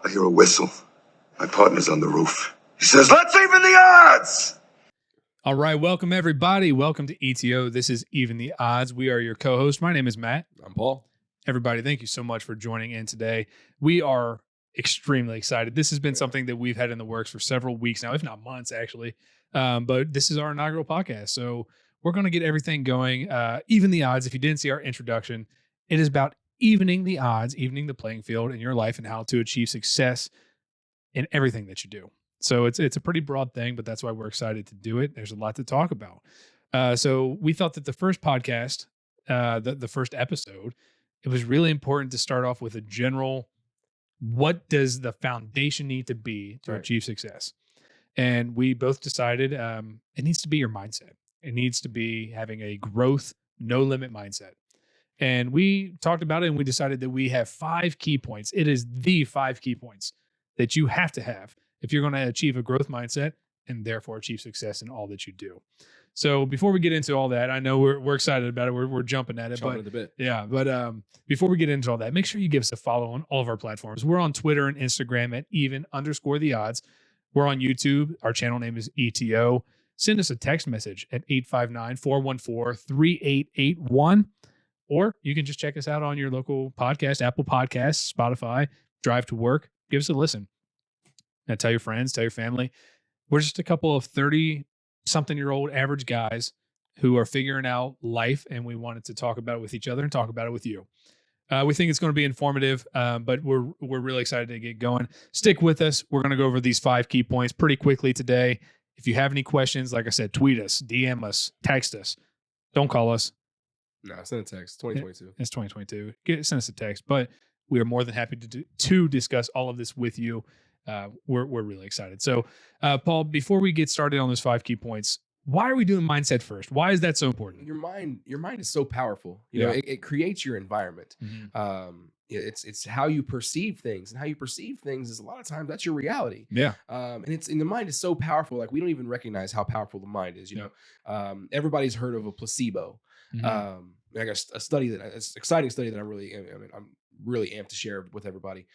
I hear a whistle. My partner's on the roof. He says, let's even the odds! All right, welcome everybody. Welcome to ETO. This is Even the Odds. We are your co-host. My name is Matt. I'm Paul. Everybody, thank you so much for joining in today. We are extremely excited. This has been something that we've had in the works for several weeks now, if not months, actually. But this is our inaugural podcast. So we're going to get everything going. Even the odds. If you didn't see our introduction, it is about evening the odds, evening the playing field in your life and how to achieve success in everything that you do. So it's a pretty broad thing, but that's why we're excited to do it. There's a lot to talk about. So we thought that the first podcast, the first episode, it was really important to start off with a general, what does the foundation need to be to achieve success? And we both decided it needs to be your mindset. It needs to be having a growth, no limit mindset. And we talked about it and we decided that we have 5 key points. It is the 5 key points that you have to have if you're going to achieve a growth mindset and therefore achieve success in all that you do. So before we get into all that, I know we're excited about it. We're jumping at it. But before we get into all that, make sure you give us a follow on all of our platforms. We're on Twitter and Instagram at even_the_odds. We're on YouTube. Our channel name is ETO. Send us a text message at 859-414-3881. Or you can just check us out on your local podcast, Apple Podcasts, Spotify, Drive to Work. Give us a listen. Now tell your friends, tell your family. We're just a couple of 30-something-year-old average guys who are figuring out life, and we wanted to talk about it with each other and talk about it with you. We think it's going to be informative, but we're really excited to get going. Stick with us. We're going to go over these 5 key points pretty quickly today. If you have any questions, like I said, tweet us, DM us, text us. Don't call us. No, send a text. 2022. It's 2022. Send us a text. But we are more than happy to discuss all of this with you. We're really excited. So, Paul, before we get started on those 5 key points, why are we doing mindset first? Why is that so important? Your mind is so powerful. You know, it creates your environment. Mm-hmm. It's how you perceive things, and how you perceive things is a lot of times that's your reality. Yeah. And the mind is so powerful. Like we don't even recognize how powerful the mind is. You know, everybody's heard of a placebo. Mm-hmm. I got a study it's an exciting study that I'm really amped to share with everybody.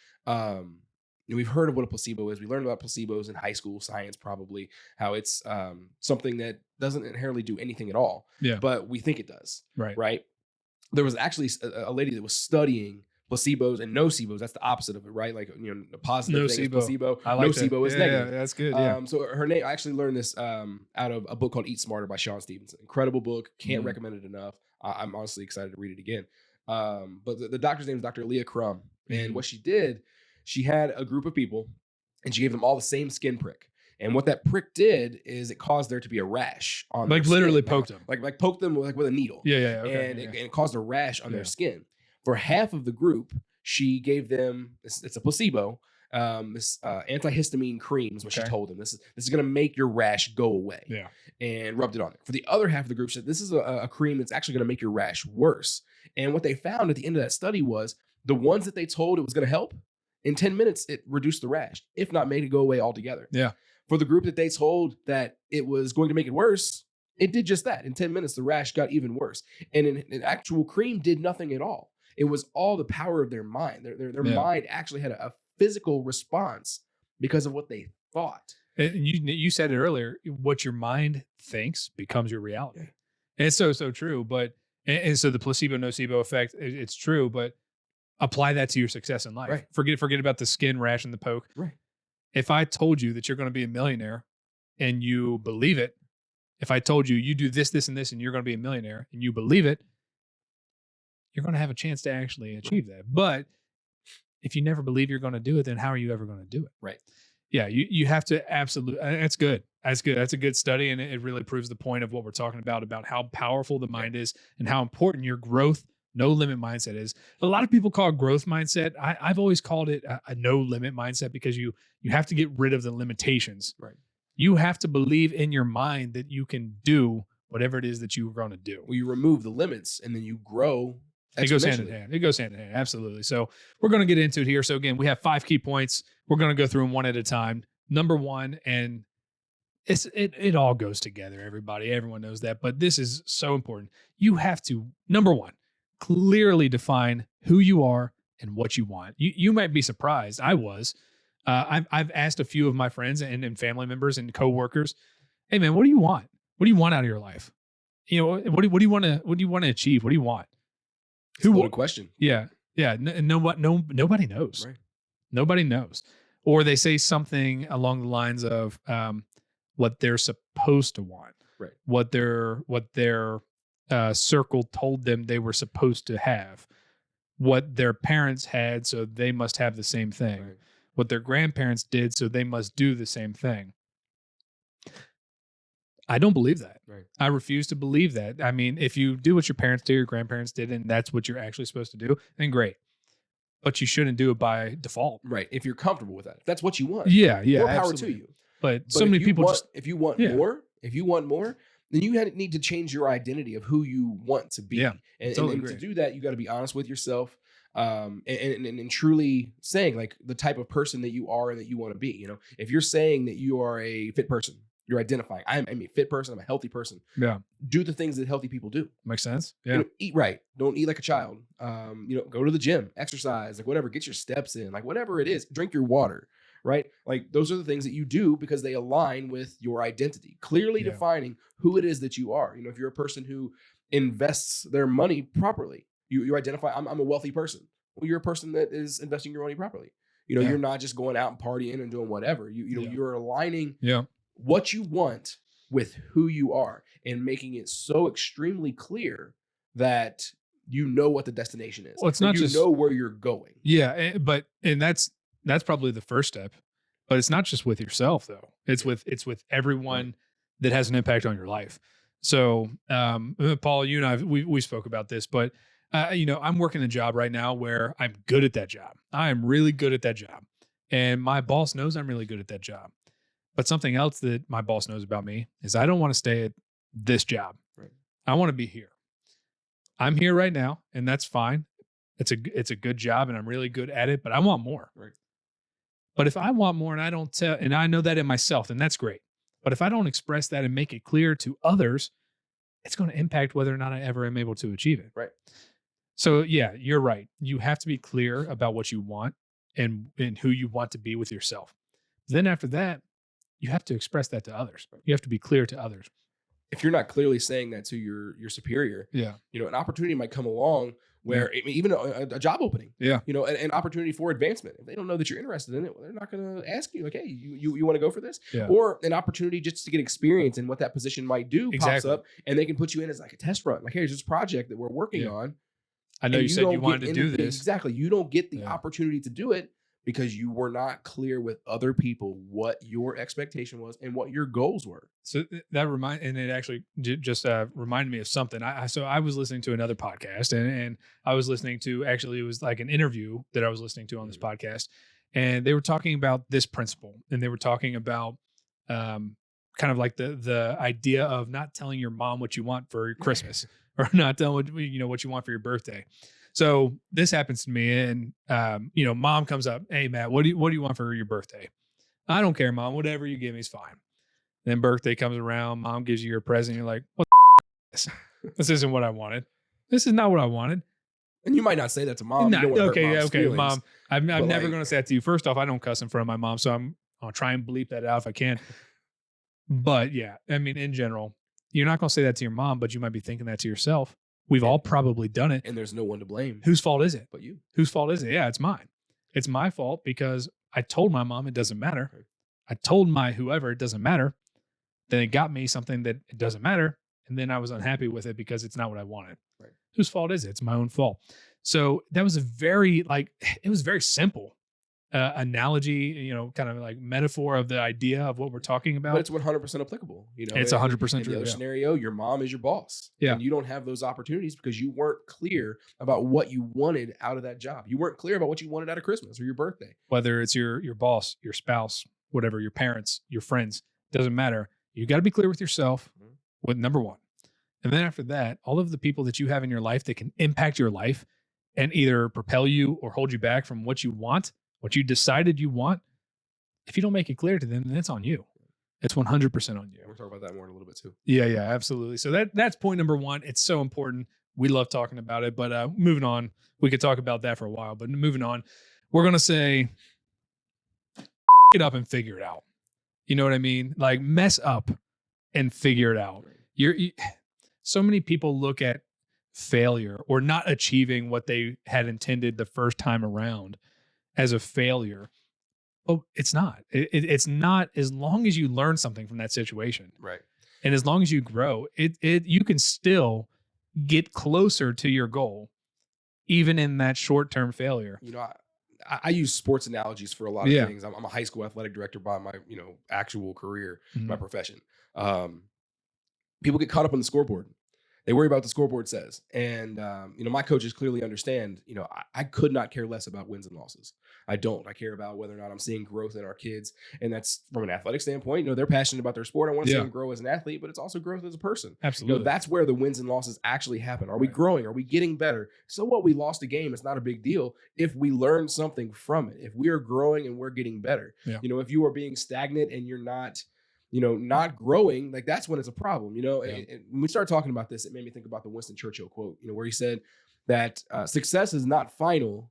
We've heard of what a placebo is. We learned about placebos in high school science, probably how it's something that doesn't inherently do anything at all. Yeah. But we think it does. Right. There was actually a lady that was studying placebos and nocebos. That's the opposite of it, right? Like, you know, the positive thing is placebo. Nocebo is negative. Yeah, that's good. Yeah. So her name, I actually learned this out of a book called Eat Smarter by Sean Stevenson. Incredible book. Can't recommend it enough. I'm honestly excited to read it again. But the doctor's name is Dr. Leah Crum. And what she did, she had a group of people and she gave them all the same skin prick. And what that prick did is it caused there to be a rash on their skin. Literally poked them. Like poked them with a needle. Okay, and it caused a rash on their skin. For half of the group, she gave them, it's a placebo, this antihistamine cream is what she told them. This is going to make your rash go away. Yeah. And rubbed it on there. For the other half of the group, she said, this is a cream that's actually going to make your rash worse. And what they found at the end of that study was the ones that they told it was going to help, in 10 minutes, it reduced the rash, if not made it go away altogether. Yeah. For the group that they told that it was going to make it worse, it did just that. In 10 minutes, the rash got even worse. And an actual cream did nothing at all. It was all the power of their mind. Their mind actually had a physical response because of what they thought. And you said it earlier, what your mind thinks becomes your reality. Yeah. And it's so true. But and so the placebo nocebo effect, it's true, but apply that to your success in life. Right. Forget about the skin rash and the poke. Right. If I told you that you're going to be a millionaire and you believe it, if I told you you do this, this, and this, and you're going to be a millionaire and you believe it, you're going to have a chance to actually achieve that. But if you never believe you're going to do it, then how are you ever going to do it? Right. Yeah. You have to absolutely, that's good. That's good. That's a good study. And it really proves the point of what we're talking about how powerful the mind is and how important your growth, no limit mindset is. A lot of people call it growth mindset. I've always called it a no limit mindset because you have to get rid of the limitations. Right. You have to believe in your mind that you can do whatever it is that you're going to do. Well, you remove the limits and then you grow. It goes hand in hand. It goes hand in hand. Absolutely. So we're going to get into it here. So again, we have 5 key points. We're going to go through them one at a time. Number 1, and it all goes together, everybody. Everyone knows that. But this is so important. You have to, number 1, clearly define who you are and what you want. You might be surprised. I was I've asked a few of my friends and family members and coworkers, "Hey man, what do you want? What do you want out of your life? You know, what do you want to achieve? What do you want?" It's a loaded question. Yeah, yeah. Nobody knows. Right. Nobody knows, or they say something along the lines of what they're supposed to want, Right. What their circle told them they were supposed to have, what their parents had, so they must have the same thing. Right. What their grandparents did, so they must do the same thing. I don't believe that. Right. I refuse to believe that. I mean, if you do what your parents did, your grandparents did, and that's what you're actually supposed to do, then great. But you shouldn't do it by default. Right. If you're comfortable with that, if that's what you want. Yeah. More power absolutely. to you. But so many people if you want more, then you need to change your identity of who you want to be. Yeah. And to do that, you got to be honest with yourself. And truly saying like the type of person that you are and that you want to be. You know, if you're saying that you are a fit person, you're identifying, I'm a fit person, I'm a healthy person. Yeah. Do the things that healthy people do. Makes sense. Yeah. You know, eat right. Don't eat like a child. Go to the gym, exercise, like whatever, get your steps in, like whatever it is, drink your water, right? Like those are the things that you do because they align with your identity, clearly defining who it is that you are. You know, if you're a person who invests their money properly, you identify, I'm a wealthy person. Well, you're a person that is investing your money properly. You know, you're not just going out and partying and doing whatever. You're aligning what you want with who you are and making it so extremely clear that you know what the destination is. Well, it's not just know where you're going. Yeah, but that's probably the first step. But it's not just with yourself though. It's with everyone that has an impact on your life. So, Paul, you and I we spoke about this, but I'm working a job right now where I'm good at that job. I am really good at that job, and my boss knows I'm really good at that job. But something else that my boss knows about me is I don't want to stay at this job. Right. I want to be here. I'm here right now, and that's fine. It's a good job, and I'm really good at it. But I want more. Right. But if I want more, and I don't tell, and I know that in myself, then that's great. But if I don't express that and make it clear to others, it's going to impact whether or not I ever am able to achieve it. Right. So yeah, you're right. You have to be clear about what you want and who you want to be with yourself. Then after that, you have to express that to others. You have to be clear to others. If you're not clearly saying that to your superior, an opportunity might come along where even a job opening, an opportunity for advancement. If they don't know that you're interested in it, well, they're not going to ask you like, hey, you want to go for this? Yeah. Or an opportunity just to get experience in what that position might do pops up, and they can put you in as like a test run. Like, hey, here's this project that we're working on. I know you said you wanted to do this. Exactly. You don't get the opportunity to do it because you were not clear with other people what your expectation was and what your goals were. So that it actually just reminded me of something. So I was listening to another podcast and I was listening to, actually it was like an interview that I was listening to on this podcast, and they were talking about this principle, and they were talking about kind of like the idea of not telling your mom what you want for Christmas or not telling what you want for your birthday. So this happens to me, and mom comes up, "Hey Matt, what do you want for your birthday?" "I don't care, mom. Whatever you give me is fine." Then birthday comes around, mom gives you your present. You're like, "What the is? This isn't what I wanted. This is not what I wanted." And you might not say that to mom. Okay, mom. I'm never going to say that to you. First off, I don't cuss in front of my mom, so I'll try and bleep that out if I can. But yeah, I mean, in general, you're not going to say that to your mom, but you might be thinking that to yourself. We've all probably done it. And there's no one to blame. Whose fault is it? But you. Whose fault is it? Yeah, it's mine. It's my fault because I told my mom it doesn't matter. Right. I told my whoever it doesn't matter. Then it got me something that it doesn't matter. And then I was unhappy with it because it's not what I wanted. Right. Whose fault is it? It's my own fault. So that was it was very simple analogy, kind of like metaphor of the idea of what we're talking about. But it's 100% applicable. It's 100% true. In the other scenario, your mom is your boss. Yeah. And you don't have those opportunities because you weren't clear about what you wanted out of that job. You weren't clear about what you wanted out of Christmas or your birthday. Whether it's your boss, your spouse, whatever, your parents, your friends, doesn't matter. You got to be clear with yourself with number one. And then after that, all of the people that you have in your life that can impact your life and either propel you or hold you back from what you want, what you decided you want, if you don't make it clear to them, then it's on you. It's 100% on you. We'll talk about that more in a little bit too. Yeah, absolutely. So that's point number one. It's so important. We love talking about it, but moving on, we could talk about that for a while, but moving on, we're going to say, it up and figure it out. You know what I mean? Like mess up and figure it out. So many people look at failure or not achieving what they had intended the first time around as a failure. Oh, it's not. It's not, as long as you learn something from that situation. Right. And as long as you grow, you can still get closer to your goal, even in that short-term failure. You know, I use sports analogies for a lot of things. I'm a high school athletic director by my, actual career, my profession. People get caught up on the scoreboard. They worry about what the scoreboard says. And, my coaches clearly understand, I could not care less about wins and losses. I don't. I care about whether or not I'm seeing growth in our kids. And that's from an athletic standpoint. They're passionate about their sport. I want to see them grow as an athlete, but it's also growth as a person. Absolutely. That's where the wins and losses actually happen. Are we growing? Are we getting better? So what, we lost a game, it's not a big deal if we learn something from it. If we are growing and we're getting better. Yeah. If you are being stagnant and you're not growing, like that's when it's a problem, And when we started talking about this, it made me think about the Winston Churchill quote, where he said that success is not final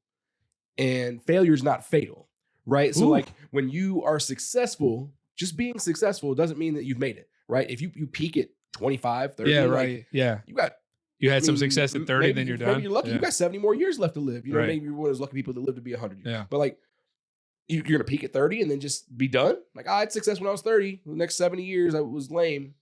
and failure is not fatal, right? Ooh. So like when you are successful, just being successful doesn't mean that you've made it, right? If you peak at 25, 30, right. You had some success at 30, then you're done. Maybe you're lucky. You got 70 more years left to live. Maybe you're one of those lucky people that live to be 100. Yeah. But like, you're going to peak at 30 and then just be done? Like, I had success when I was 30. The next 70 years, I was lame,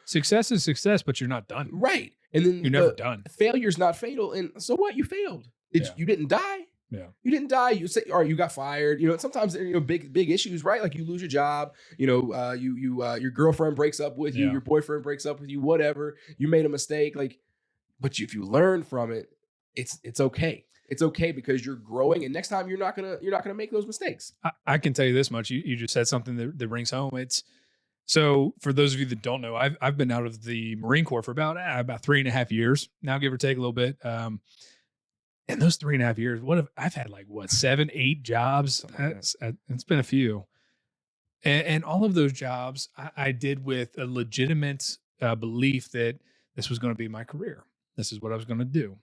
Success is success, but you're not done. Right. And then you're never done. Failure's not fatal. And so what? You failed. You didn't die? Yeah. You didn't die. You say, or you got fired. Sometimes big issues, right? Like you lose your job. Your girlfriend breaks up with you. Your boyfriend breaks up with you. Whatever. You made a mistake. Like, but if you learn from it, it's okay. It's okay because you're growing, and next time you're not gonna make those mistakes. I can tell you this much: you just said something that rings home. So for those of you that don't know, I've been out of the Marine Corps for about 3.5 years now, give or take a little bit. And those 3.5 years, I've had 7, 8 jobs. It's been a few, and all of those jobs I did with a legitimate belief that this was going to be my career. This is what I was going to do.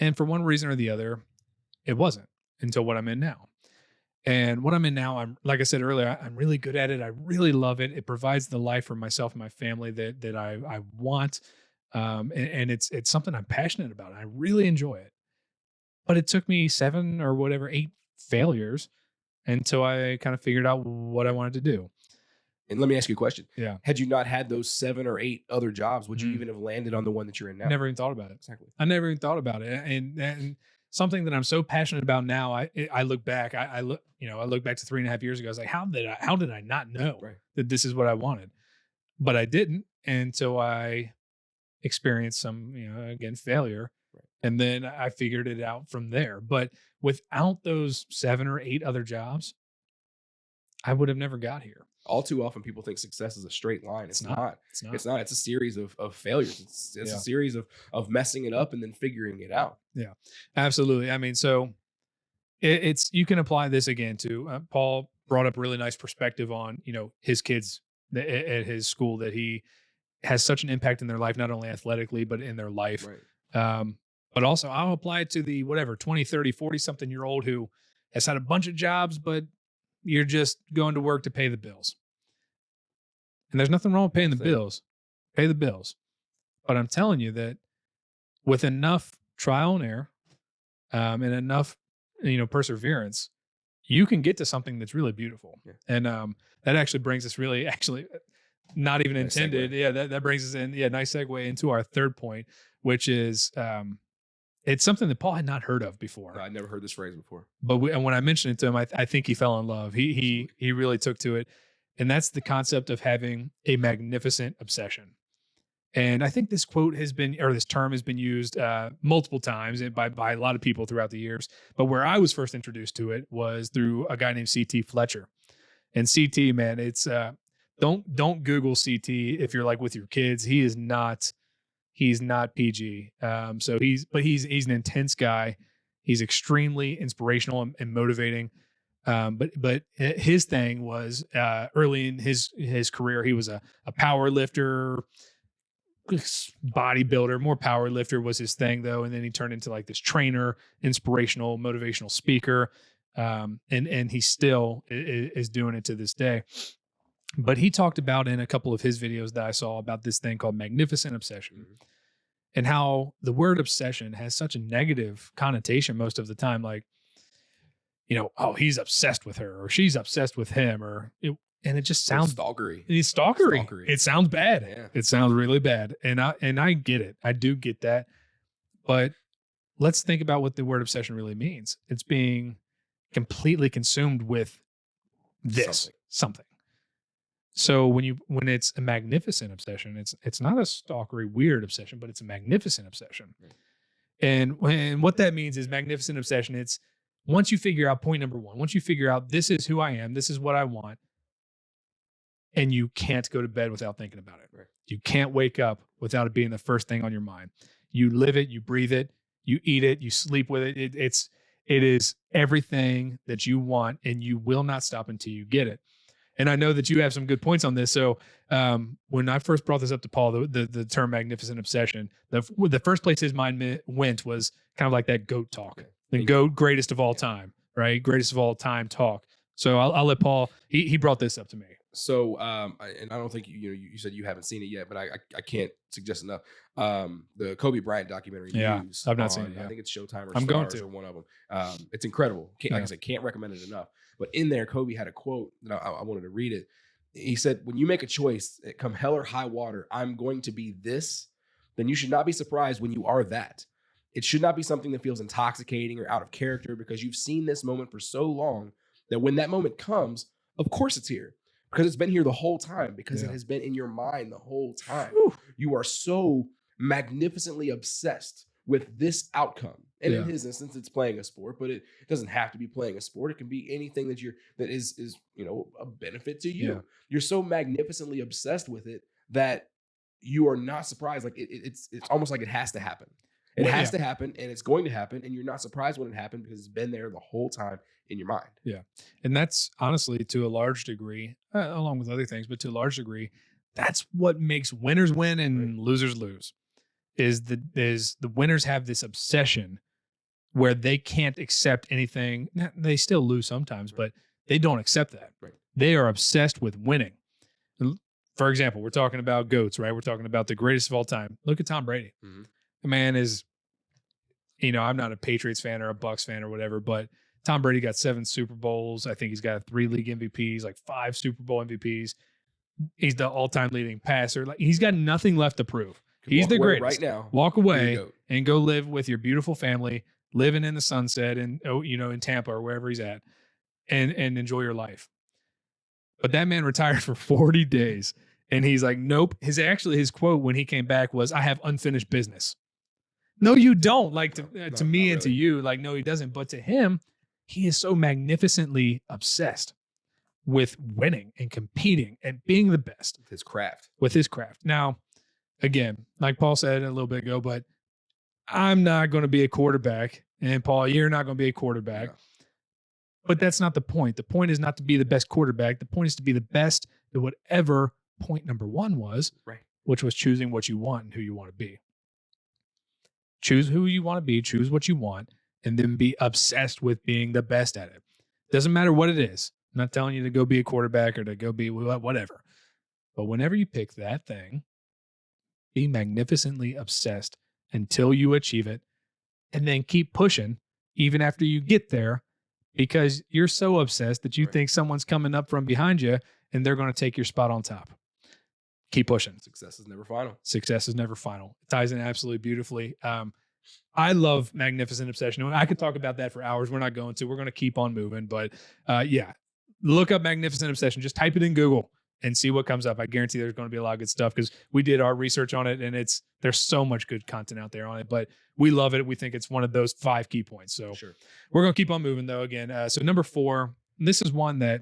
And for one reason or the other, it wasn't until what I'm in now. And what I'm in now, like I said earlier, I'm really good at it. I really love it. It provides the life for myself and my family that I want. And it's something I'm passionate about. I really enjoy it. But it took me 7 or 8 failures until I kind of figured out what I wanted to do. And let me ask you a question. Yeah. Had you not had those 7 or 8 other jobs, would you even have landed on the one that you're in now? Never even thought about it. Exactly. I never even thought about it. And something that I'm so passionate about now, I look back, I look back to 3.5 years ago. I was like, how did I not know that this is what I wanted? But I didn't until I experienced some, again, failure. Right. And then I figured it out from there. But without those 7 or 8 other jobs, I would have never got here. All too often, people think success is a straight line. It's not. It's not. It's a series of failures. It's a series of messing it up and then figuring it out. Yeah, absolutely. I mean, so it's you can apply this again to Paul brought up a really nice perspective on his kids at his school, that he has such an impact in their life, not only athletically but in their life. Right. But also, I'll apply it to the 20, 30, 40 something year old who has had a bunch of jobs, but you're just going to work to pay the bills. And there's nothing wrong with paying the bills. Pay the bills. But I'm telling you that with enough trial and error and enough, perseverance, you can get to something that's really beautiful. Yeah. And that actually brings us not even nice intended. Segue. Yeah, that brings us in. Yeah, nice segue into our third point, which is it's something that Paul had not heard of before. No, I'd never heard this phrase before. But when I mentioned it to him, I think he fell in love. He really took to it. And that's the concept of having a magnificent obsession. And I think this quote this term has been used multiple times by a lot of people throughout the years. But where I was first introduced to it was through a guy named C.T. Fletcher. And C.T., man, it's don't Google C.T. if you're with your kids. He's not PG. So he's an intense guy. He's extremely inspirational and motivating. But his thing was early in his career, he was a power lifter, bodybuilder. More power lifter was his thing, though. And then he turned into this trainer, inspirational, motivational speaker. And he still is doing it to this day. But he talked about in a couple of his videos that I saw about this thing called magnificent obsession, and how the word obsession has such a negative connotation most of the time. Like, oh, he's obsessed with her, or she's obsessed with him, and it just sounds stalkery. It's stalkery. It sounds bad. Yeah. It sounds really bad. And I get it. I do get that. But let's think about what the word obsession really means. It's being completely consumed with something. So when it's a magnificent obsession, it's not a stalkery weird obsession, but it's a magnificent obsession. Right. And what that means is magnificent obsession. It's once you figure out point number one, once you figure out this is who I am, this is what I want, and you can't go to bed without thinking about it. Right. You can't wake up without it being the first thing on your mind. You live it, you breathe it, you eat it, you sleep with it. It is everything that you want, and you will not stop until you get it. And I know that you have some good points on this. So when I first brought this up to Paul, the term magnificent obsession, the first place his mind went was kind of like that GOAT talk. The GOAT, greatest of all time, right? Greatest of all time talk. So I'll let Paul, he brought this up to me. So, and I don't think you said you haven't seen it yet, but I can't suggest enough. The Kobe Bryant documentary. Yeah, I've not seen it yet. I think it's Showtime or I'm Stars going to. or one of them. It's incredible. Like I said, can't recommend it enough. But in there, Kobe had a quote that I wanted to read it. He said, "When you make a choice, come hell or high water, I'm going to be this, then you should not be surprised when you are that. It should not be something that feels intoxicating or out of character because you've seen this moment for so long that when that moment comes, of course it's here. Because it's been here the whole time, because it has been in your mind the whole time. Whew. You are so magnificently obsessed with this outcome. And in his instance, it's playing a sport, but it doesn't have to be playing a sport. It can be anything that is a benefit to you. Yeah. You're so magnificently obsessed with it that you are not surprised. Like it's almost like it has to happen. It has to happen, and it's going to happen, and you're not surprised when it happened because it's been there the whole time in your mind. Yeah. And that's honestly, to a large degree, along with other things, but to a large degree, that's what makes winners win and losers lose. Is the winners have this obsession where they can't accept anything. They still lose sometimes, but they don't accept that. Right. They are obsessed with winning. For example, we're talking about GOATs, right? We're talking about the greatest of all time. Look at Tom Brady. Mm-hmm. The man is, I'm not a Patriots fan or a Bucs fan or whatever, but Tom Brady got 7 Super Bowls. I think he's got 3 league MVPs, like 5 Super Bowl MVPs. He's the all-time leading passer. Like, he's got nothing left to prove. He's the greatest. Right now. Walk away and go live with your beautiful family, living in the sunset and in Tampa or wherever he's at, and enjoy your life. But that man retired for 40 days, and he's like, nope. His quote when he came back was, "I have unfinished business." No, you don't. Like to me and really. To you, like, no, he doesn't. But to him, he is so magnificently obsessed with winning and competing and being the best. With his craft. Now, again, like Paul said a little bit ago, but I'm not going to be a quarterback. And Paul, you're not going to be a quarterback. Yeah. But that's not the point. The point is not to be the best quarterback. The point is to be the best at whatever point number one was, which was choosing what you want and who you want to be. Choose who you want to be, choose what you want, and then be obsessed with being the best at it. Doesn't matter what it is. I'm not telling you to go be a quarterback or to go be whatever. But whenever you pick that thing, be magnificently obsessed until you achieve it, and then keep pushing even after you get there, because you're so obsessed that you think someone's coming up from behind you and they're going to take your spot on top. Keep pushing. Success is never final. Success is never final. It ties in absolutely beautifully. I love magnificent obsession. I could talk about that for hours. We're not going to. We're going to keep on moving. But look up magnificent obsession. Just type it in Google and see what comes up. I guarantee there's going to be a lot of good stuff because we did our research on it, and there's so much good content out there on it. But we love it. We think it's one of those 5 key points. So we're going to keep on moving, though. Again, so number 4, this is one that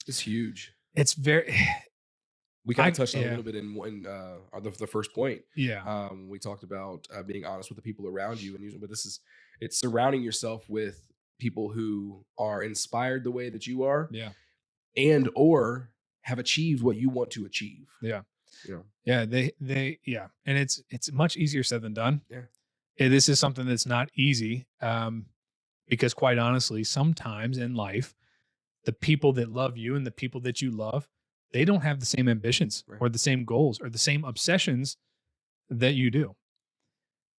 is huge. It's very... We kind of touched on a little bit in the first point. Yeah. We talked about being honest with the people around you, but it's surrounding yourself with people who are inspired the way that you are. Yeah. And or have achieved what you want to achieve. Yeah. Yeah. Yeah. And it's much easier said than done. Yeah. This is something that's not easy. Because quite honestly, sometimes in life, the people that love you and the people that you love, they don't have the same ambitions or the same goals or the same obsessions that you do.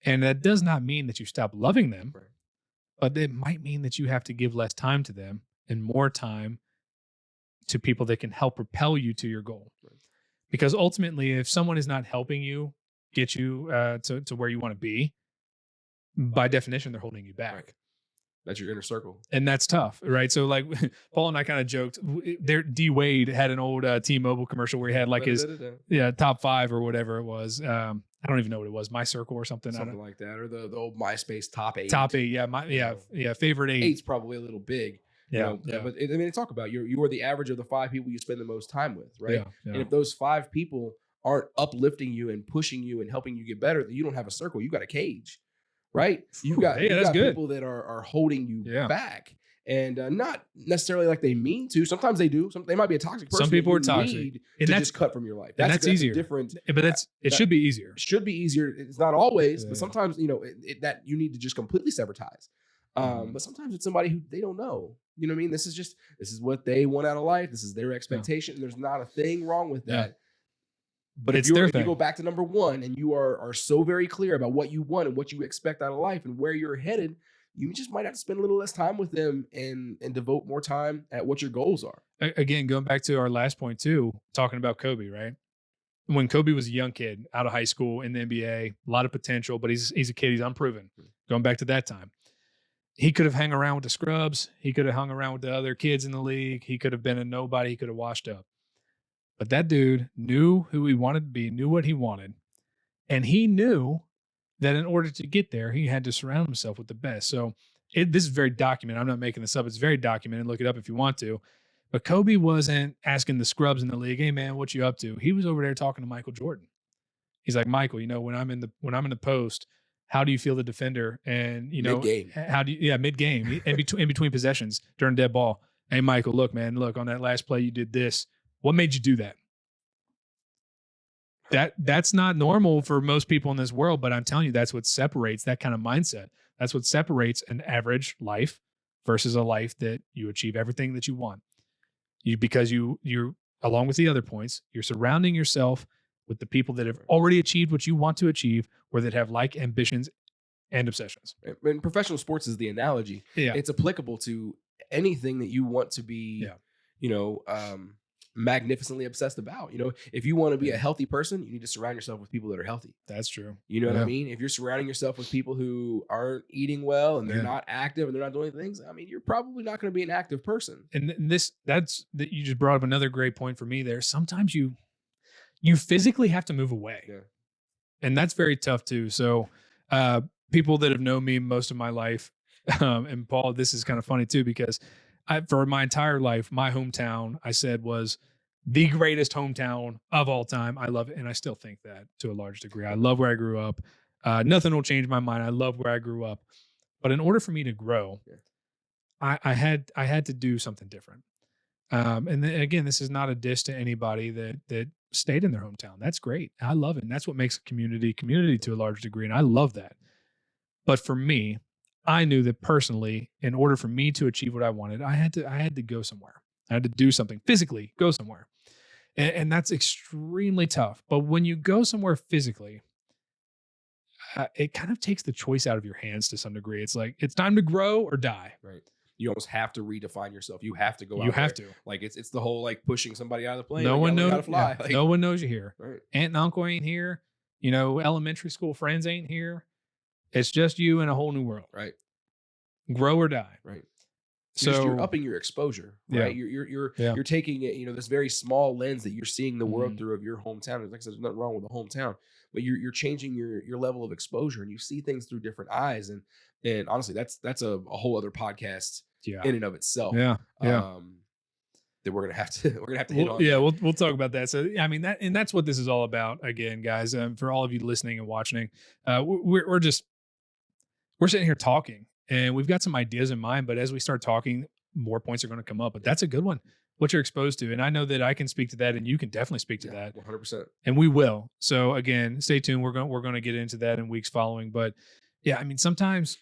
And that does not mean that you stop loving them, but it might mean that you have to give less time to them and more time to people that can help propel you to your goal. Because ultimately, if someone is not helping you get you to where you want to be, by definition, they're holding you back. That's your inner circle. And that's tough, right? So like Paul and I kind of joked, D Wade had an old T-Mobile commercial where he had like his top 5 or whatever it was. I don't even know what it was, My Circle or something. Something like that. Or the old MySpace top 8. Top 8, yeah. Favorite 8. 8's probably a little big. But I mean, they talk about you are the average of the 5 people you spend the most time with, right? Yeah. And if those 5 people aren't uplifting you and pushing you and helping you get better, then you don't have a circle. You got a cage, right? You got people that are holding you back, and not necessarily like they mean to. Sometimes they do. They might be a toxic person. Some people are toxic, and that's just cut from your life. That's easier. Different, but it should be easier. Should be easier. It's not always, but sometimes that you need to just completely sever ties. But sometimes it's somebody who they don't know. You know what I mean? This is what they want out of life. This is their expectation. There's not a thing wrong with that. But if you go back to number 1 and you are so very clear about what you want and what you expect out of life and where you're headed, you just might have to spend a little less time with them and devote more time at what your goals are. Again, going back to our last point too, talking about Kobe, right? When Kobe was a young kid out of high school in the NBA, a lot of potential, but he's a kid, he's unproven. Going back to that time. He could have hung around with the scrubs. He could have hung around with the other kids in the league. He could have been a nobody. He could have washed up. But that dude knew who he wanted to be, knew what he wanted. And he knew that in order to get there, he had to surround himself with the best. So this is very documented. I'm not making this up. It's very documented. Look it up if you want to. But Kobe wasn't asking the scrubs in the league, hey, man, what you up to? He was over there talking to Michael Jordan. He's like, Michael, when I'm in the post, how do you feel the defender? And mid-game. How do you mid-game in between possessions during dead ball? Hey, Michael, look on that last play you did this. What made you do that? That's not normal for most people in this world, but I'm telling you, that's what separates that kind of mindset. That's what separates an average life versus a life that you achieve everything that you want. Because you're along with the other points, you're surrounding yourself with the people that have already achieved what you want to achieve, or that have like ambitions and obsessions. And professional sports is the analogy. Yeah. It's applicable to anything that you want to be, magnificently obsessed about. If you want to be a healthy person, you need to surround yourself with people that are healthy. That's true. You know what I mean? If you're surrounding yourself with people who aren't eating well and they're not active and they're not doing things, I mean, you're probably not going to be an active person. And you just brought up another great point for me there. Sometimes you physically have to move away. Yeah. And that's very tough too. So people that have known me most of my life, and Paul, this is kind of funny too, because for my entire life, my hometown, I said, was the greatest hometown of all time. I love it. And I still think that to a large degree. I love where I grew up. Nothing will change my mind. I love where I grew up. But in order for me to grow, I had to do something different. And then, again, this is not a diss to anybody that stayed in their hometown. That's great. I love it. And that's what makes a community to a large degree. And I love that. But for me, I knew that personally, in order for me to achieve what I wanted, I had to go somewhere. I had to do something physically, go somewhere. And that's extremely tough. But when you go somewhere physically, it kind of takes the choice out of your hands to some degree. It's like, it's time to grow or die. Right. You almost have to redefine yourself. You have to go out. You have to. Like it's the whole like pushing somebody out of the plane. No one knows. Fly. Yeah, no one knows you're here. Right. Aunt and uncle ain't here. Elementary school friends ain't here. It's just you in a whole new world. Right. Grow or die. Right. So you're upping your exposure, right? You're taking it, this very small lens that you're seeing the world through of your hometown. Like I said, there's nothing wrong with the hometown, but you're changing your level of exposure, and you see things through different eyes. And honestly, that's a whole other podcast in and of itself. Yeah. That we're gonna have to hit on. Yeah, we'll talk about that. So I mean that's what this is all about. Again, guys, for all of you listening and watching, we're sitting here talking. And we've got some ideas in mind, but as we start talking, more points are going to come up. But that's a good one, what you're exposed to. And I know that I can speak to that, and you can definitely speak to that. 100%. And we will. So again, stay tuned. We're going to get into that in weeks following. But yeah, I mean, sometimes,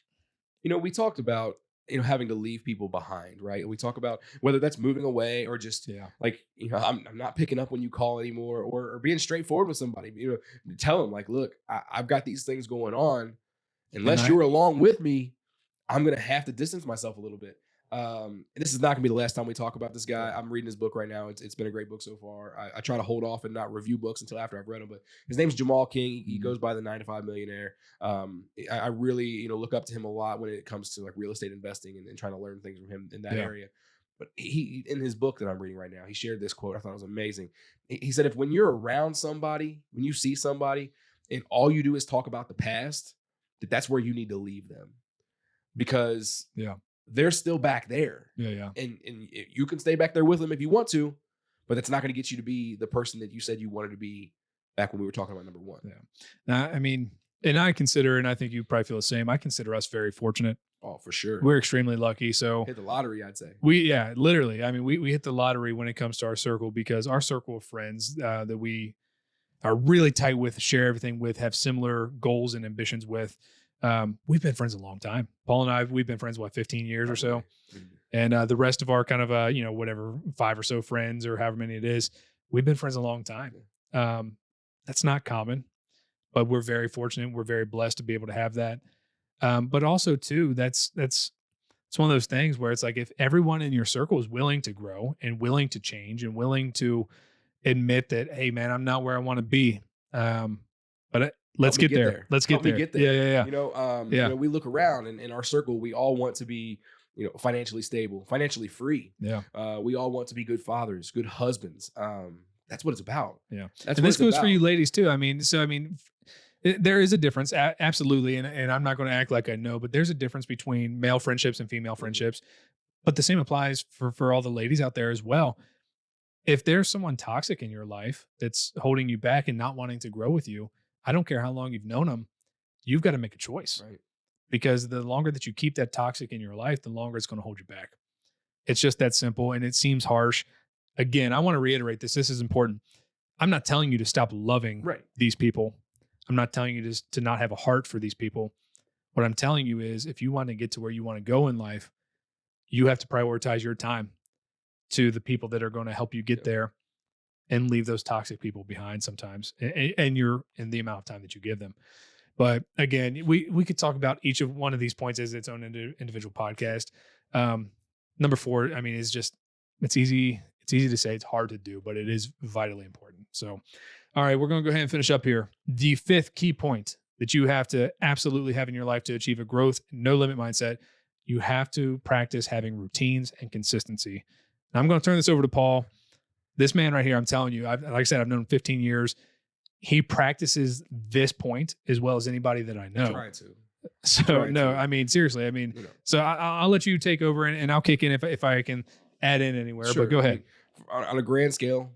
we talked about, having to leave people behind, right? We talk about whether that's moving away or just like, I'm not picking up when you call anymore, or being straightforward with somebody, tell them like, look, I've got these things going on. Unless you're along with me, I'm going to have to distance myself a little bit. This is not gonna be the last time we talk about this guy. I'm reading his book right now. It's been a great book so far. I try to hold off and not review books until after I've read them, but his name's Jamal King. He goes by the 9 to 5 Millionaire. I really, look up to him a lot when it comes to like real estate investing and trying to learn things from him in that area. But he, in his book that I'm reading right now, he shared this quote. I thought it was amazing. He said, when you're around somebody, when you see somebody and all you do is talk about the past, that's where you need to leave them, because they're still back there. And you can stay back there with them if you want to, but that's not going to get you to be the person that you said you wanted to be back when we were talking about number one. Now, I mean, and I consider, and I think you probably feel the same, I consider us very fortunate. Oh, for sure. We're extremely lucky. So hit the lottery, I'd say. Literally. I mean, we hit the lottery when it comes to our circle, because our circle of friends that we are really tight with, share everything with, have similar goals and ambitions with. We've been friends a long time. Paul and I, we've been friends, 15 years or so. And the rest of our kind of, whatever, 5 or so friends or however many it is, we've been friends a long time. That's not common, but we're very fortunate. We're very blessed to be able to have that. But also too, it's one of those things where it's like, if everyone in your circle is willing to grow and willing to change and willing to admit that, hey man, I'm not where I want to be. But let's get there. Let's get there. Yeah. We look around and in our circle, we all want to be, financially stable, financially free. We all want to be good fathers, good husbands. That's what it's about. And this goes for you ladies too. There is a difference. Absolutely. And I'm not going to act like I know, but there's a difference between male friendships and female friendships, but the same applies for all the ladies out there as well. If there's someone toxic in your life that's holding you back and not wanting to grow with you, I don't care how long you've known them, you've got to make a choice. Right. Because the longer that you keep that toxic in your life, the longer it's going to hold you back. It's just that simple. And it seems harsh. Again, I want to reiterate this. This is important. I'm not telling you to stop loving these people. I'm not telling you to not have a heart for these people. What I'm telling you is, if you want to get to where you want to go in life, you have to prioritize your time to the people that are going to help you get there, and leave those toxic people behind sometimes, and the amount of time that you give them. But again, we could talk about each of one of these points as its own individual podcast. Number 4, is just, it's easy to say, it's hard to do, but it is vitally important. So, all right, we're going to go ahead and finish up here. The 5th key point that you have to absolutely have in your life to achieve a growth, no limit mindset, you have to practice having routines and consistency. Now, I'm going to turn this over to Paul. This man right here, I'm telling you, like I said, I've known him 15 years. He practices this point as well as anybody that I know. Try to. So, seriously, so I'll let you take over and I'll kick in if I can add in anywhere, but go ahead. On a grand scale,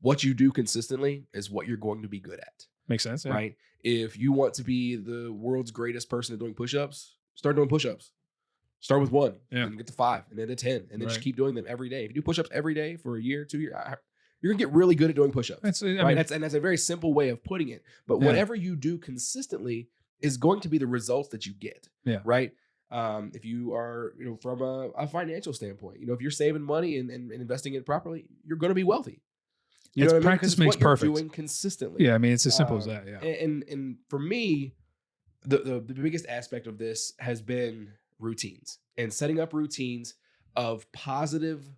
what you do consistently is what you're going to be good at. Makes sense. Yeah. Right? If you want to be the world's greatest person at doing push-ups, start doing push-ups. Start with 1, and get to 5, and then to 10, and then just keep doing them every day. If you do push-ups every day for a year, 2 years, you're gonna get really good at doing push-ups. That's a very simple way of putting it. But whatever you do consistently is going to be the results that you get. Right. If you are, from a financial standpoint, if you're saving money and investing it properly, you're going to be wealthy. You know what practice makes perfect. Doing consistently. Yeah, it's as simple as that. Yeah. And for me, the biggest aspect of this has been routines and setting up routines of positive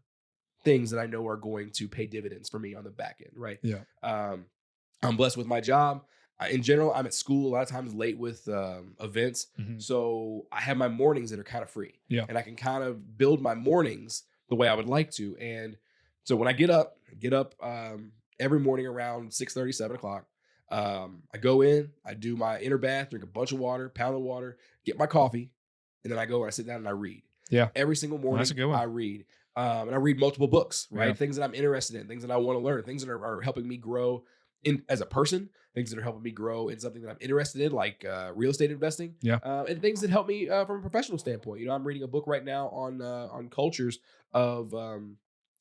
things that I know are going to pay dividends for me on the back end. Right. Yeah. I'm blessed with my job. In general, I'm at school a lot of times late with events. Mm-hmm. So I have my mornings that are kind of free. Yeah. And I can kind of build my mornings the way I would like to. And so when I get up every morning around 6:30, 7 o'clock, I go in, I do my inner bath, drink a bunch of water, pound of water, get my coffee, and then I go and I sit down and I read. Yeah. Every single morning, that's a good one. I read. And I read multiple books, right? Yeah. Things that I'm interested in, things that I want to learn, things that are helping me grow as a person, things that are helping me grow in something that I'm interested in, like real estate investing. Yeah. And things that help me from a professional standpoint. I'm reading a book right now on cultures of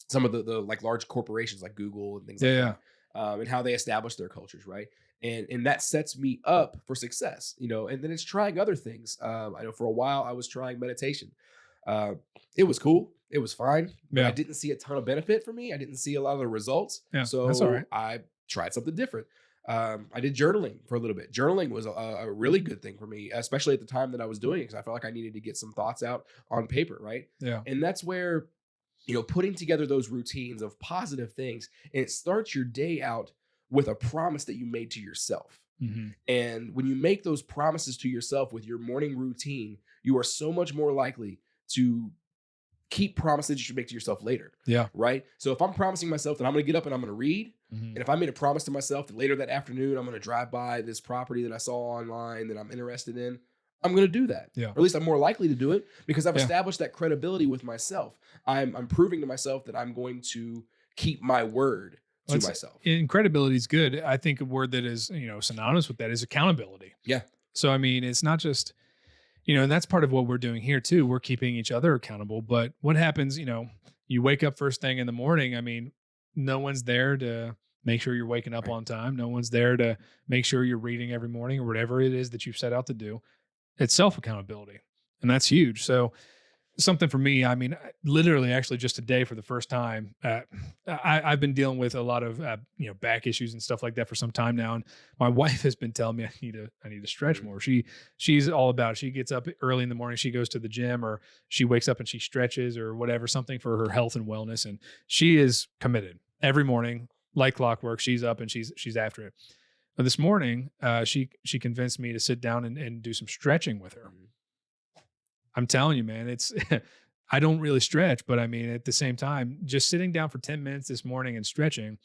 some of the like large corporations like Google and things like that. And how they establish their cultures, right? And that sets me up for success, and then it's trying other things. I know for a while I was trying meditation. It was cool. It was fine. But Yeah. I didn't see a ton of benefit for me. I didn't see a lot of the results. Yeah, So that's all right. I tried something different. I did journaling for a little bit. Journaling was a really good thing for me, especially at the time that I was doing it, because I felt like I needed to get some thoughts out on paper, right? Yeah. And that's where, putting together those routines of positive things, and it starts your day out with a promise that you made to yourself. Mm-hmm. And when you make those promises to yourself with your morning routine, you are so much more likely to keep promises you should make to yourself later. Yeah. Right. So if I'm promising myself that I'm going to get up and I'm going to read, and if I made a promise to myself that later that afternoon, I'm going to drive by this property that I saw online that I'm interested in, I'm going to do that. Yeah. Or at least I'm more likely to do it because I've established that credibility with myself. I'm proving to myself that I'm going to keep my word to myself. And credibility is good. I think a word that is, synonymous with that is accountability. Yeah. So, I mean, it's not just, and that's part of what we're doing here too. We're keeping each other accountable. But what happens, you wake up first thing in the morning. I mean, no one's there to make sure you're waking up on time. No one's there to make sure you're reading every morning or whatever it is that you've set out to do. It's self-accountability. And that's huge. So something for me, I mean, literally actually just today for the first time, I've been dealing with a lot of, back issues and stuff like that for some time now. And my wife has been telling me I need to stretch more. She's all about it. She gets up early in the morning. She goes to the gym or she wakes up and she stretches or whatever, something for her health and wellness. And she is committed every morning, like clockwork. She's up and she's after it. But this morning, she convinced me to sit down and do some stretching with her. I'm telling you, man, it's, I don't really stretch, but I mean, at the same time, just sitting down for 10 minutes this morning and stretching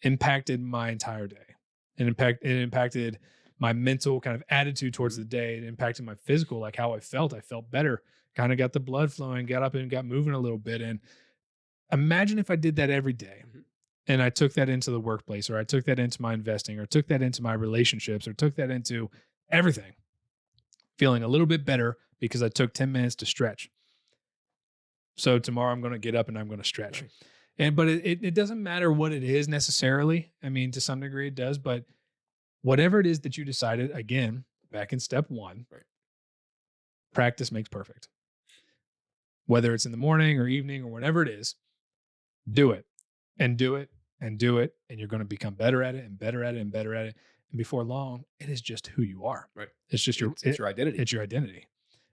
impacted my entire day. It impacted my mental kind of attitude towards the day. It impacted my physical, like how I felt. I felt better, kind of got the blood flowing, got up and got moving a little bit. And imagine if I did that every day and I took that into the workplace, or I took that into my investing, or took that into my relationships, or took that into everything, feeling a little bit better because I took 10 minutes to stretch. So tomorrow I'm going to get up and I'm going to stretch. Right. But it doesn't matter what it is necessarily. I mean, to some degree it does, but whatever it is that you decided, again, back in step one, practice makes perfect. Whether it's in the morning or evening or whatever it is, do it and do it and do it. And you're going to become better at it and better at it and better at it. And before long, it is just who you are. Right. It's just your identity. It's your identity.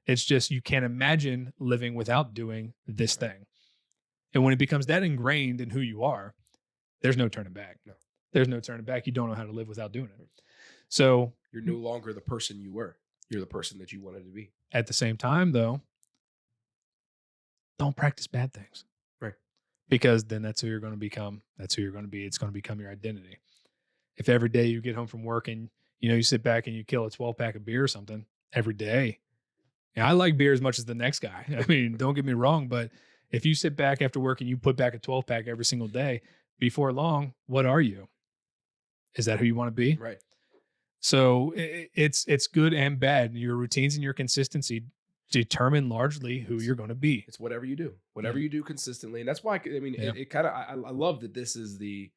It's just, you can't imagine living without doing this thing. And when it becomes that ingrained in who you are, there's no turning back. No. There's no turning back. You don't know how to live without doing it. So you're no longer the person you were. You're the person that you wanted to be. At the same time, though, don't practice bad things. Right. Because then that's who you're going to become. That's who you're going to be. It's going to become your identity. If every day you get home from work and, you sit back and you kill a 12-pack of beer or something every day. Yeah, I like beer as much as the next guy. I mean, don't get me wrong, but if you sit back after work and you put back a 12-pack every single day, before long, what are you? Is that who you want to be? Right. So it's good and bad. Your routines and your consistency determine largely who you're going to be. It's whatever you do, you do consistently. And that's why, it kind of, I love that this is the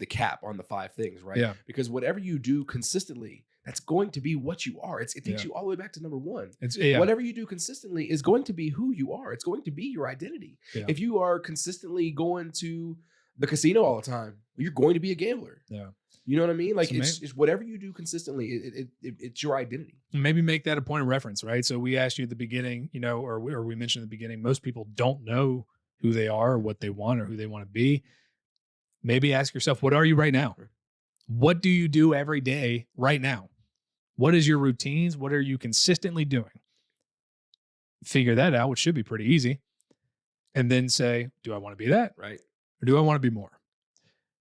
cap on the 5 things, right? Yeah. Because whatever you do consistently, that's going to be what you are. It takes you all the way back to number 1. Whatever you do consistently is going to be who you are. It's going to be your identity. Yeah. If you are consistently going to the casino all the time, you're going to be a gambler. Yeah. You know what I mean? Like it's whatever you do consistently, it's your identity. Maybe make that a point of reference, right? So we asked you at the beginning, or we mentioned at the beginning, most people don't know who they are or what they want or who they want to be. Maybe ask yourself, what are you right now? What do you do every day right now? What is your routines? What are you consistently doing? Figure that out, which should be pretty easy. And then say, do I want to be that? Right. Or do I want to be more?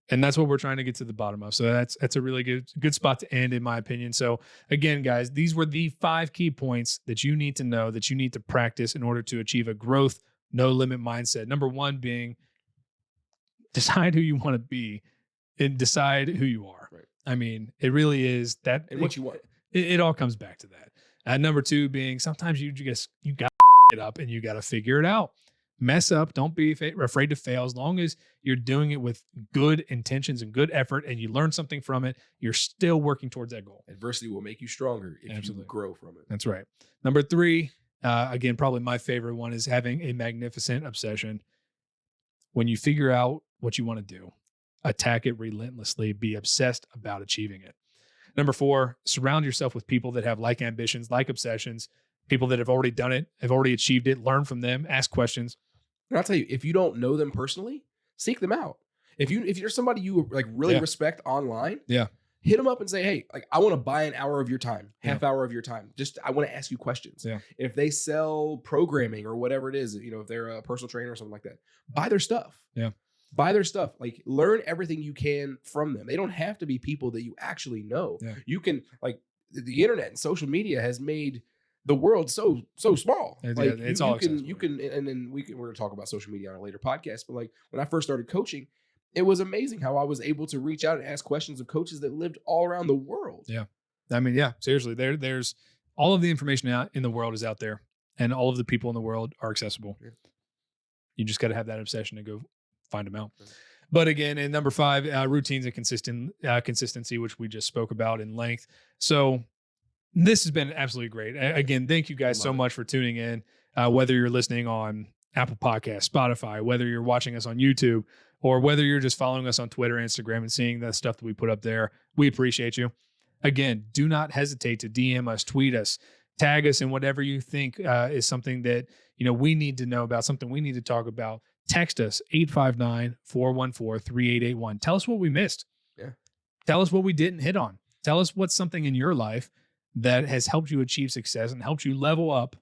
And that's what we're trying to get to the bottom of. So that's a really good spot to end, in my opinion. So again, guys, these were the 5 key points that you need to know, that you need to practice in order to achieve a growth, no limit mindset. Number 1 being decide who you want to be and decide who you are. Right. I mean, it really is that. And what you want. It all comes back to that. Number 2 being sometimes you got to get up and you got to figure it out. Mess up. Don't be afraid to fail. As long as you're doing it with good intentions and good effort and you learn something from it, you're still working towards that goal. Adversity will make you stronger if you grow from it. That's right. Number 3, Again, probably my favorite one is having a magnificent obsession. When you figure out what you want to do, attack it relentlessly, be obsessed about achieving it. Number 4, surround yourself with people that have like ambitions, like obsessions, people that have already done it, have already achieved it, learn from them, ask questions. And I'll tell you, if you don't know them personally, seek them out. If you're somebody you like really respect online, hit them up and say, hey, like I want to buy an hour of your time, half hour of your time. Just I want to ask you questions. If they sell programming or whatever it is, if they're a personal trainer or something like that, buy their stuff. Buy their stuff. Like learn everything you can from them. They don't have to be people that you actually know. You can like the internet and social media has made the world so small. Like it's you can, and then we're going to talk about social media on a later podcast. But like when I first started coaching, it was amazing how I was able to reach out and ask questions of coaches that lived all around the world. I mean, seriously, there's all of the information out in the world is out there, and all of the people in the world are accessible. You just got to have that obsession to go find them out. But again, in number 5, routines and consistency, which we just spoke about in length. So this has been absolutely great. Again, thank you guys so much for tuning in. Whether you're listening on Apple Podcasts, Spotify, whether you're watching us on YouTube, or whether you're just following us on Twitter, Instagram, and seeing the stuff that we put up there, we appreciate you. Again, do not hesitate to DM us, tweet us, tag us in whatever you think is something that we need to know about, something we need to talk about. Text us 859-414-3881. Tell us what we missed. Tell us what we didn't hit on. Tell us what's something in your life that has helped you achieve success and helped you level up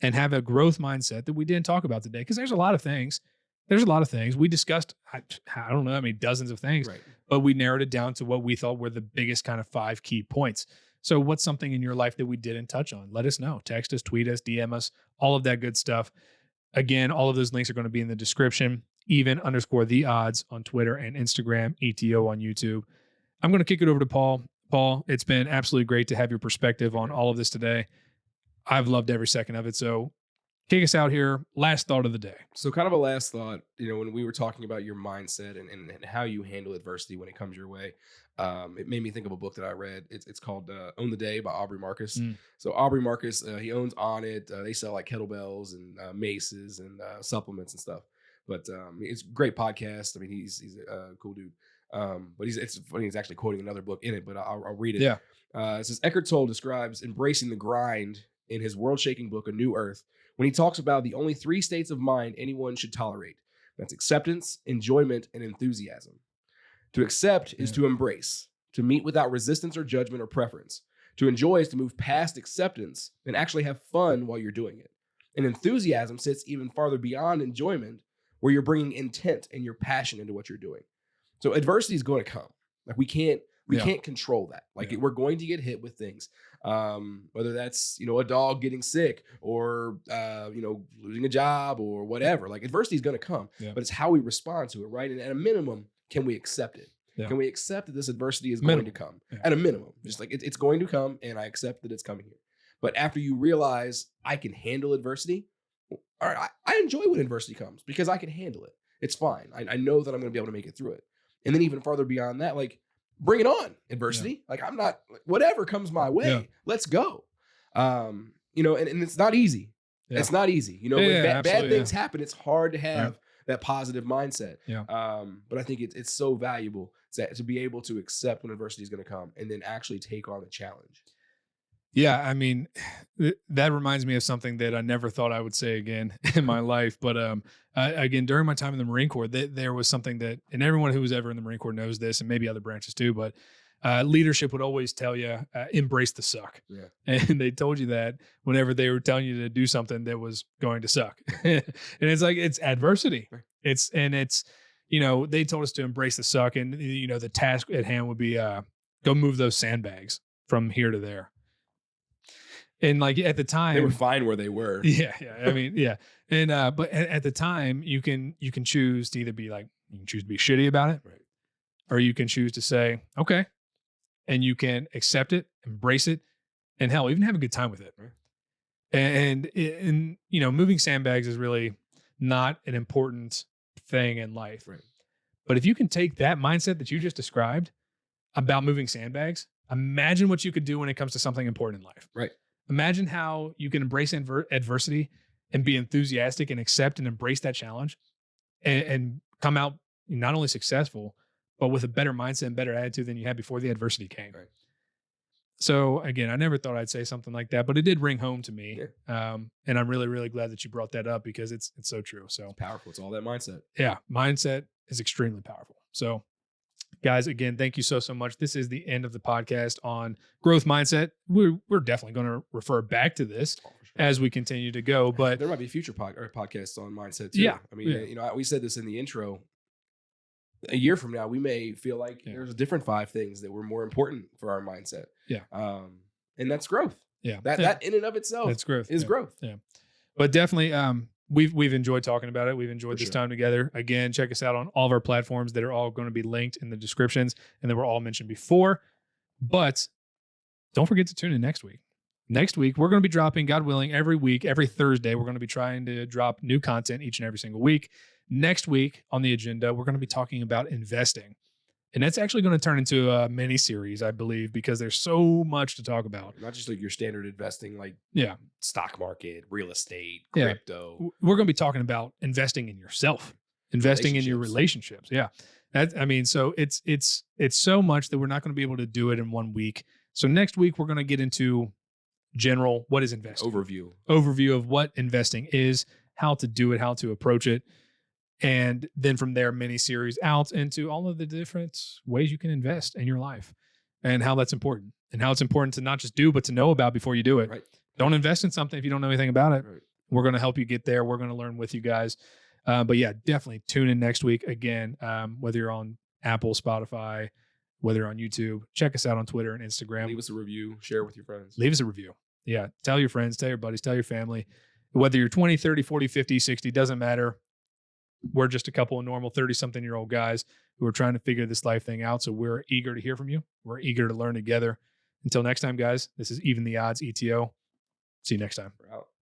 and have a growth mindset that we didn't talk about today. Because there's a lot of things. We discussed, I don't know how many dozens of things, but we narrowed it down to what we thought were the biggest kind of 5 key points. So what's something in your life that we didn't touch on? Let us know. Text us, tweet us, DM us, all of that good stuff. Again, all of those links are going to be in the description, even_the_odds on Twitter and Instagram, ETO on YouTube. I'm going to kick it over to Paul. Paul, it's been absolutely great to have your perspective on all of this today. I've loved every second of it. So kick us out here. Last thought of the day. So kind of a last thought, when we were talking about your mindset and how you handle adversity when it comes your way, it made me think of a book that I read. It's called Own the Day by Aubrey Marcus. So Aubrey Marcus, he owns On It. They sell like kettlebells and maces and supplements and stuff. But it's a great podcast. I mean, he's a cool dude. But it's funny, he's actually quoting another book in it, but I'll read it. It says, Eckhart Tolle describes embracing the grind in his world-shaking book, A New Earth, when he talks about the only 3 states of mind anyone should tolerate. That's acceptance, enjoyment, and enthusiasm. To accept is to embrace, to meet without resistance or judgment or preference. To enjoy is to move past acceptance and actually have fun while you're doing it. And enthusiasm sits even farther beyond enjoyment, where you're bringing intent and your passion into what you're doing. So adversity is going to come. Like we can't control that. Like we're going to get hit with things. Whether that's, a dog getting sick or, losing a job or whatever. Like adversity is going to come, but it's how we respond to it, right? And at a minimum, can we accept it? Can we accept that this adversity is going to come? At a minimum, just like it's going to come, and I accept that it's coming here. But after you realize I can handle adversity, all right, I enjoy when adversity comes because I can handle it. It's fine. I know that I'm going to be able to make it through it. And then even farther beyond that, like, bring it on, adversity. Like I'm not, whatever comes my way, let's go. And it's not easy. It's not easy. When bad things happen, it's hard to have that positive mindset. But I think it's so valuable to be able to accept when adversity is going to come and then actually take on the challenge. Yeah, I mean, that reminds me of something that I never thought I would say again in my life. But again, during my time in the Marine Corps, there was something that, and everyone who was ever in the Marine Corps knows this, and maybe other branches too, but leadership would always tell you, embrace the suck. And they told you that whenever they were telling you to do something that was going to suck. And it's like, it's adversity. They told us to embrace the suck. And, the task at hand would be go move those sandbags from here to there. And like at the time, they were fine where they were. I mean, And but at the time, you can choose to either be like, you can choose to be shitty about it, or you can choose to say, okay, and you can accept it, embrace it, and hell, even have a good time with it. And moving sandbags is really not an important thing in life. But if you can take that mindset that you just described about moving sandbags, imagine what you could do when it comes to something important in life. Imagine how you can embrace adversity and be enthusiastic and accept and embrace that challenge and come out not only successful, but with a better mindset and better attitude than you had before the adversity came. Right. So again, I never thought I'd say something like that, but it did ring home to me. Yeah. And I'm really, really glad that you brought that up because it's so true. So It's powerful. It's all that mindset. yeah, mindset is extremely powerful. So guys, again, thank you so much. This is the end of the podcast on growth mindset. We're definitely going to refer back to this as we continue to go, but there might be future podcasts on mindset too. Yeah. I mean, we said this in the intro. A year from now, we may feel like there's a different 5 things that were more important for our mindset. Yeah. And that's growth. Yeah. That in and of itself that's growth. Is growth. Yeah. But definitely, we've enjoyed talking about it. We've enjoyed this time together. Again, check us out on all of our platforms that are all going to be linked in the descriptions and that were all mentioned before. But don't forget to tune in next week. Next week, we're going to be dropping, God willing, every week, every Thursday. We're going to be trying to drop new content each and every single week. Next week on the agenda, we're going to be talking about investing. And that's actually going to turn into a mini series, I believe, because there's so much to talk about. Not just like your standard investing, like stock market, real estate, crypto. Yeah. We're going to be talking about investing in yourself, investing in your relationships. Yeah. So it's so much that we're not going to be able to do it in 1 week. So next week, we're going to get into general, what is investing? Overview of what investing is, how to do it, how to approach it. And then from there, mini series out into all of the different ways you can invest in your life and how that's important and how it's important to not just do, but to know about before you do it. Right. Don't invest in something if you don't know anything about it. Right. We're going to help you get there. We're going to learn with you guys. But yeah, definitely tune in next week. Again, whether you're on Apple, Spotify, whether you're on YouTube, check us out on Twitter and Instagram. Leave us a review. Share with your friends. Leave us a review. Yeah. Tell your friends, tell your buddies, tell your family. Whether you're 20, 30, 40, 50, 60, doesn't matter. We're just a couple of normal 30-something-year-old guys who are trying to figure this life thing out. So we're eager to hear from you. We're eager to learn together. Until next time, guys, this is Even the Odds ETO. See you next time. We're out.